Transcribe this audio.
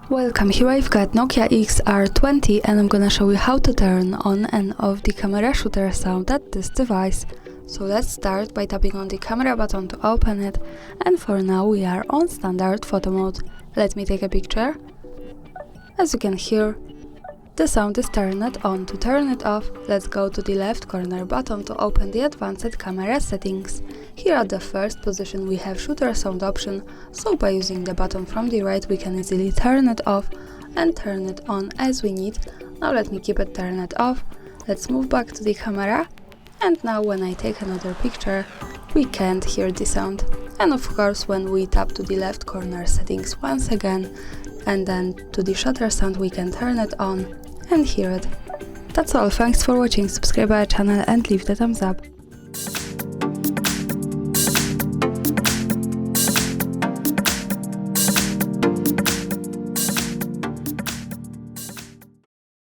Welcome, here I've got Nokia XR20 and I'm gonna show you how to turn on and off the camera shooter sound at this device. So let's start by tapping on the camera button to open it, and for now we are on standard photo mode. Let me take a picture. As you can hear, the sound is turned on. To turn it off, let's go to the left corner button to open the advanced camera settings. Here at the first position we have shooter sound option, so by using the button from the right we can easily turn it off and turn it on as we need. Now let me keep it turned off. Let's move back to the camera, and now when I take another picture we can't hear the sound. And of course when we tap to the left corner settings once again and then to the shutter sound we can turn it on and hear it. That's all, thanks for watching, subscribe our channel and leave the thumbs up.